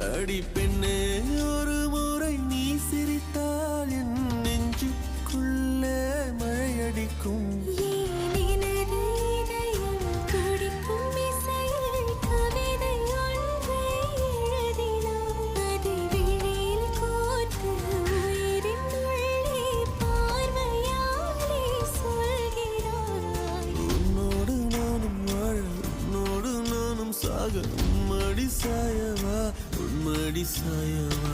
அடி பெண்ணே ஒரு முறை நீ சிரித்தால் என் நெஞ்சுக்குள்ளே மழையடிக்கும் சாக உம்மடி சாயவா உன்மடி சாயவா